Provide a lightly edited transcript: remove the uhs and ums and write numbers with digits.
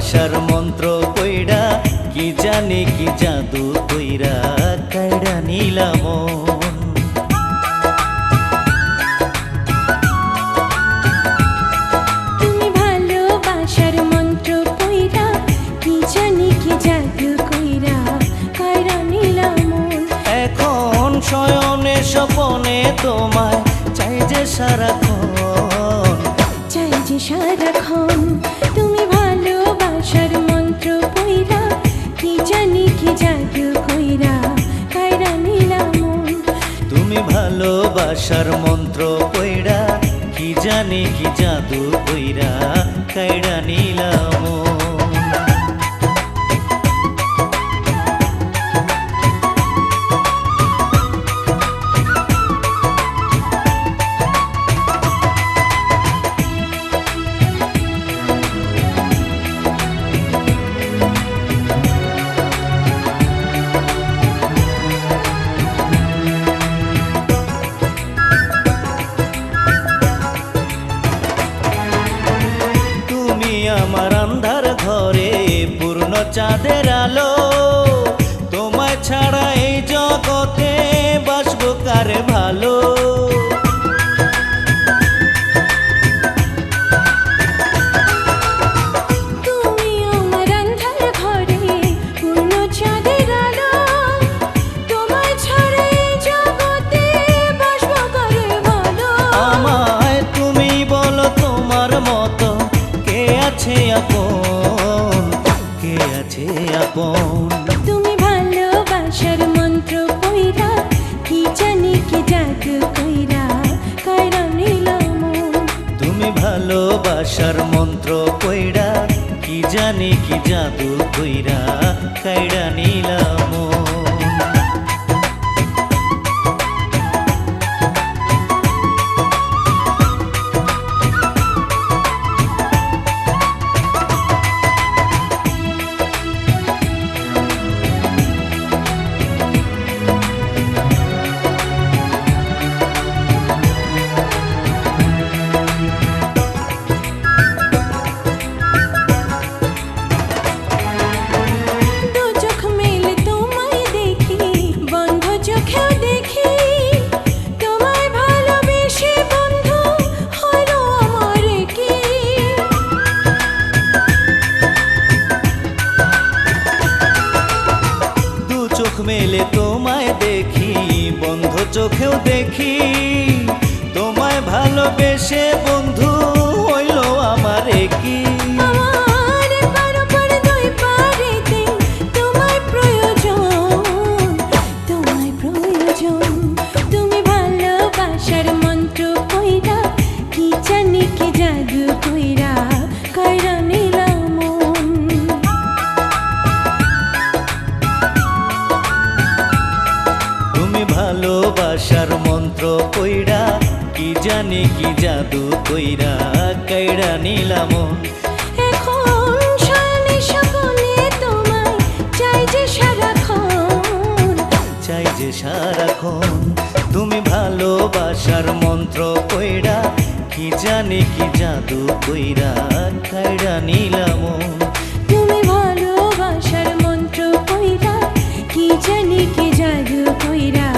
ভালোবাসার মন্ত্র কইরা কি জানি কি জাদু কইরা কাইড়া নিলাম মন। তুমি ভালোবাসার মন্ত্র কইরা কি জানি কি জাদু কইরা কাইড়া নিলাম মন। এখন শয়নে স্বপনে তোমায় চাই যে সারাক্ষণ, চাই যে সারাক্ষণ। তুমি ভালোবাসার মন্ত্র কইরা কি জানি কি জাদু কইরা কাইড়া নিলাম মন। তুমি ভালোবাসার মন্ত্র কইরা কি জানি কি জাদু কইরা কাইড়া নিলাম মন। আমার আন্ধার ঘরে পূর্ণ চাঁদের আলো, তোমায় ছাড়া এই জগতে বাসবো কারে ভালো। তুমি আমার আন্ধার ঘরে পূর্ণ চাঁদের আলো, তোমায় ছাড়া এই জগতে বাসবো কারে ভালো। আমায় তুমি বলো তোমার মতো কে আছে আপন, কে আছে আপন। তুমি ভালোবাসার মন্ত্র কইরা কি জানি কি জাদু কইরা কাইড়া নিলাম মন। তুমি ভালোবাসার মন্ত্র কইরা কি জানি কি জাদু কইরা কাইড়া নিলাম মন। চোখ মেলে তোমায় দেখি বন্ধ চোখেও দেখি, তোমায় ভালোবেসে বন্ধু হইল আমার কি। তোমায় প্রয়োজন, তোমায় প্রয়োজন। তুমি ভালোবাসার মন্ত্র কইরা কি জানি কি জাদু কইরা কাইড়া নিলাম মন। ভালোবাসার মন্ত্র কইরা কি জানি কি জাদু কইরা কাইড়া নিলাম মন। এখন শয়নে স্বপনে তোমায় চাই যে সারাক্ষণ, চাই যে সারাক্ষণ। তুমি ভালোবাসার মন্ত্র কইরা কি জানি কি জাদু কইরা কাইড়া নিলাম মন। তুমি ভালোবাসার মন্ত্র কইরা কি জানি কি জাদু কইরা